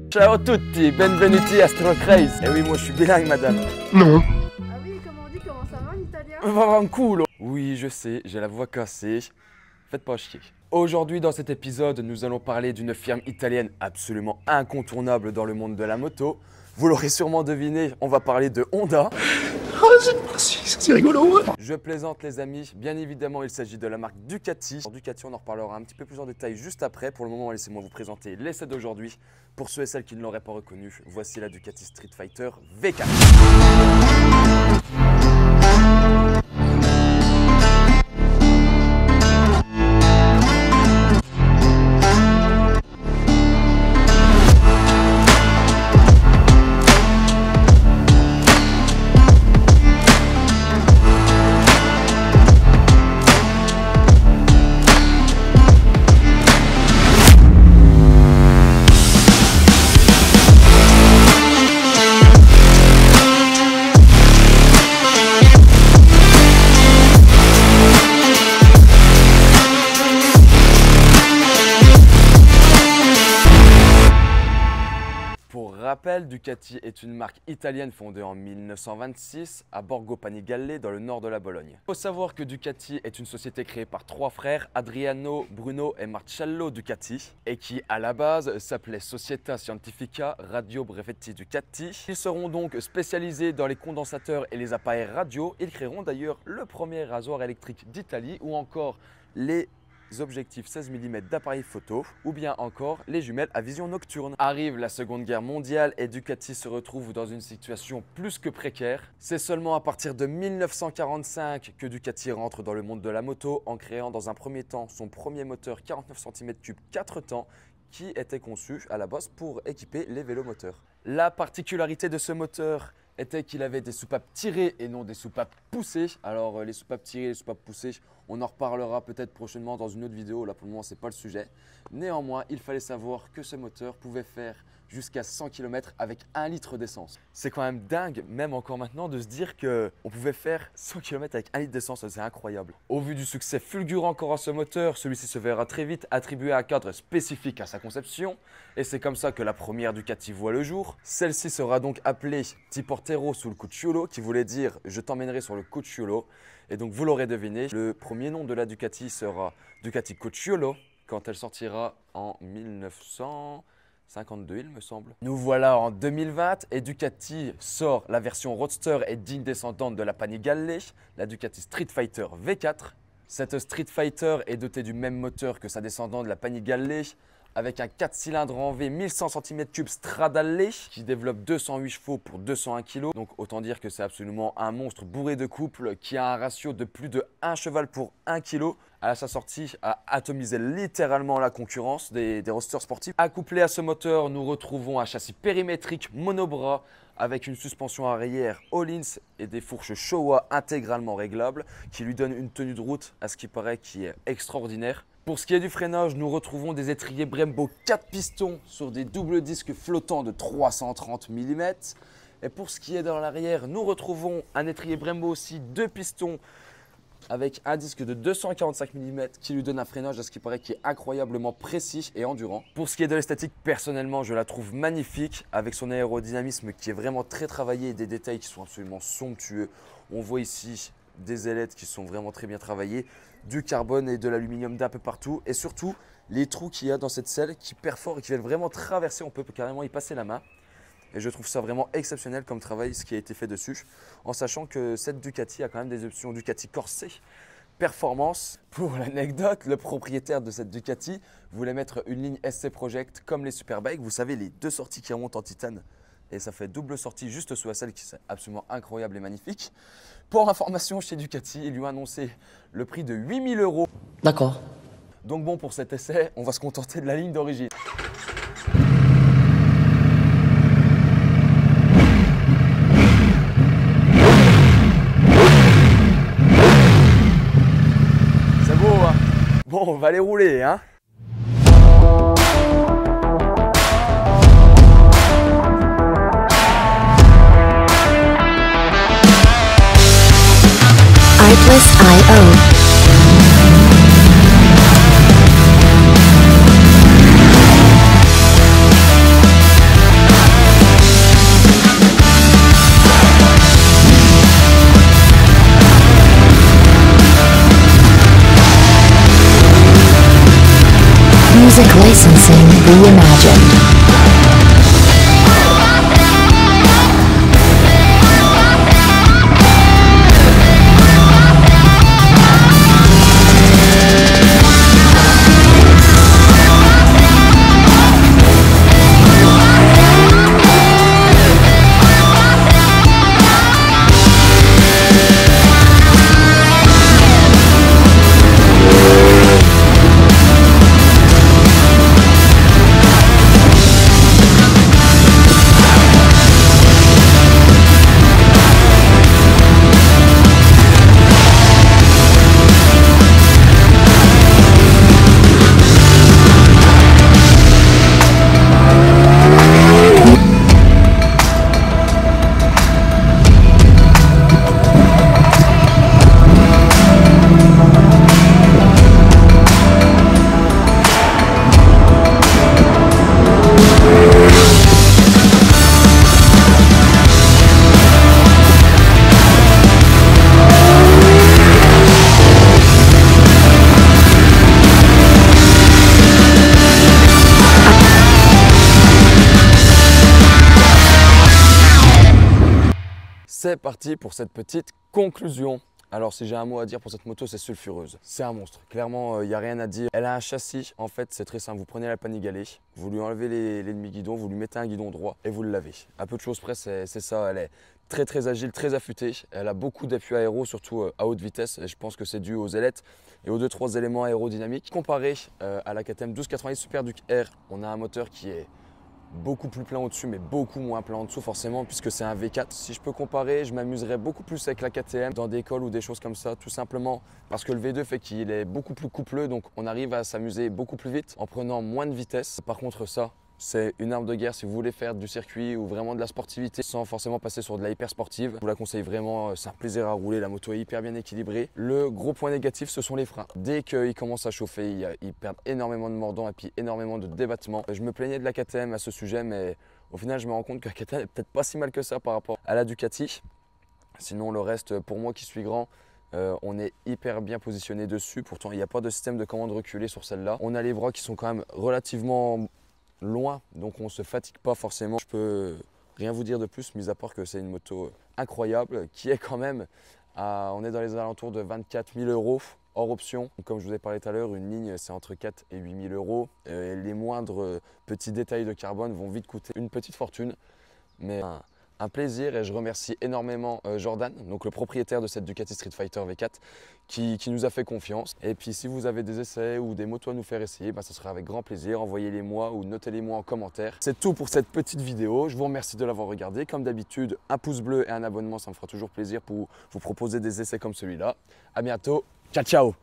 Ciao tutti, benvenuti a Strocraze. Eh oui, moi je suis bilingue, madame. Non. Ah oui, comment on dit, comment ça va en italien? Va un culo. Oui, je sais, j'ai la voix cassée. Faites pas chier. Aujourd'hui, dans cet épisode, nous allons parler d'une firme italienne absolument incontournable dans le monde de la moto. Vous l'aurez sûrement deviné, on va parler de Honda. Oh, c'est rigolo. Je plaisante les amis, bien évidemment il s'agit de la marque Ducati. Pour Ducati on en reparlera un petit peu plus en détail juste après. Pour le moment laissez-moi vous présenter l'essai d'aujourd'hui. Pour ceux et celles qui ne l'auraient pas reconnu, voici la Ducati Street Fighter V4. Rappel, Ducati est une marque italienne fondée en 1926 à Borgo Panigale dans le nord de la Bologne. Il faut savoir que Ducati est une société créée par trois frères, Adriano, Bruno et Marcello Ducati, et qui à la base s'appelait Società Scientifica Radio Brevetti Ducati. Ils seront donc spécialisés dans les condensateurs et les appareils radio. Ils créeront d'ailleurs le premier rasoir électrique d'Italie ou encore les objectifs 16 mm d'appareil photo ou bien encore les jumelles à vision nocturne. Arrive la Seconde Guerre mondiale et Ducati se retrouve dans une situation plus que précaire. C'est seulement à partir de 1945 que Ducati rentre dans le monde de la moto en créant dans un premier temps son premier moteur 49 cm3 4 temps qui était conçu à la base pour équiper les vélomoteurs. La particularité de ce moteur était qu'il avait des soupapes tirées et non des soupapes poussées. Alors les soupapes tirées et les soupapes poussées, on en reparlera peut-être prochainement dans une autre vidéo. Là pour le moment c'est pas le sujet. Néanmoins, il fallait savoir que ce moteur pouvait faire jusqu'à 100 km avec 1 litre d'essence. C'est quand même dingue, même encore maintenant, de se dire qu'on pouvait faire 100 km avec 1 litre d'essence, c'est incroyable. Au vu du succès fulgurant qu'aura ce moteur, celui-ci se verra très vite attribuer un cadre spécifique à sa conception. Et c'est comme ça que la première Ducati voit le jour. Celle-ci sera donc appelée Ti-Porterò sul Cucciolo, qui voulait dire « je t'emmènerai sur le Cucciolo ». Et donc vous l'aurez deviné, le premier nom de la Ducati sera Ducati Cucciolo quand elle sortira en 1952 il me semble. Nous voilà en 2020 et Ducati sort la version Roadster et digne descendante de la Panigale, la Ducati Street Fighter V4. Cette Street Fighter est dotée du même moteur que sa descendante la Panigale, avec un 4 cylindres en V 1100 cm3 Stradale qui développe 208 chevaux pour 201 kg. Donc autant dire que c'est absolument un monstre bourré de couple qui a un ratio de plus de 1 cheval pour 1 kg. À sa sortie, a atomisé littéralement la concurrence des roadsters sportifs. Accouplé à ce moteur, nous retrouvons un châssis périmétrique monobras avec une suspension arrière Öhlins et des fourches Showa intégralement réglables qui lui donnent une tenue de route à ce qui paraît qui est extraordinaire. Pour ce qui est du freinage, nous retrouvons des étriers Brembo 4 pistons sur des doubles disques flottants de 330 mm. Et pour ce qui est dans l'arrière, nous retrouvons un étrier Brembo aussi 2 pistons avec un disque de 245 mm qui lui donne un freinage à ce qui paraît qui est incroyablement précis et endurant. Pour ce qui est de l'esthétique, personnellement, je la trouve magnifique avec son aérodynamisme qui est vraiment très travaillé et des détails qui sont absolument somptueux. On voit ici des ailettes qui sont vraiment très bien travaillées, du carbone et de l'aluminium d'un peu partout et surtout les trous qu'il y a dans cette selle qui perforent et qui viennent vraiment traverser, on peut carrément y passer la main. Et je trouve ça vraiment exceptionnel comme travail ce qui a été fait dessus, en sachant que cette Ducati a quand même des options Ducati Corset Performance. Pour l'anecdote, le propriétaire de cette Ducati voulait mettre une ligne SC Project comme les Superbikes, vous savez les deux sorties qui remontent en titane. Et ça fait double sortie juste sous la selle qui est absolument incroyable et magnifique. Pour information, chez Ducati, ils lui ont annoncé le prix de 8 000 €. D'accord. Donc bon, pour cet essai, on va se contenter de la ligne d'origine. C'est beau, hein? Bon, on va les rouler, hein? Artlist.io. Music licensing reimagined. C'est parti pour cette petite conclusion. Alors si j'ai un mot à dire pour cette moto, c'est sulfureuse. C'est un monstre, clairement il n'y a rien à dire. Elle a un châssis, en fait c'est très simple, vous prenez la Panigale, vous lui enlevez les demi-guidons, vous lui mettez un guidon droit et vous le lavez. À peu de choses près c'est ça, elle est très agile, très affûtée. Elle a beaucoup d'appui aéro, surtout à haute vitesse et je pense que c'est dû aux ailettes et aux 2-3 éléments aérodynamiques. Comparé à la KTM 1290 Super Duke R, on a un moteur qui est beaucoup plus plein au-dessus mais beaucoup moins plein en dessous forcément puisque c'est un V4. Si je peux comparer, je m'amuserais beaucoup plus avec la KTM dans des cols ou des choses comme ça, tout simplement parce que le V2 fait qu'il est beaucoup plus coupleux, donc on arrive à s'amuser beaucoup plus vite en prenant moins de vitesse. Par contre ça, c'est une arme de guerre si vous voulez faire du circuit ou vraiment de la sportivité sans forcément passer sur de la hyper sportive. Je vous la conseille vraiment, c'est un plaisir à rouler, la moto est hyper bien équilibrée. Le gros point négatif, ce sont les freins. Dès qu'ils commencent à chauffer, ils perdent énormément de mordant et puis énormément de débattement. Je me plaignais de la KTM à ce sujet, mais au final je me rends compte que la KTM n'est peut-être pas si mal que ça par rapport à la Ducati. Sinon le reste, pour moi qui suis grand, on est hyper bien positionné dessus. Pourtant il n'y a pas de système de commande reculé sur celle-là. On a les bras qui sont quand même relativement loin, donc on ne se fatigue pas forcément. Je peux rien vous dire de plus, mis à part que c'est une moto incroyable qui est quand même on est dans les alentours de 24 000 € hors option. Comme je vous ai parlé tout à l'heure, une ligne c'est entre 4 et 8 000 €. Les moindres petits détails de carbone vont vite coûter une petite fortune, mais un plaisir. Et je remercie énormément Jordan, donc le propriétaire de cette Ducati Street Fighter V4 qui nous a fait confiance. Et puis si vous avez des essais ou des motos à nous faire essayer, ça sera avec grand plaisir. Envoyez-les moi ou notez-les-moi en commentaire. C'est tout pour cette petite vidéo. Je vous remercie de l'avoir regardé. Comme d'habitude, un pouce bleu et un abonnement, ça me fera toujours plaisir pour vous proposer des essais comme celui-là. À bientôt. Ciao, ciao.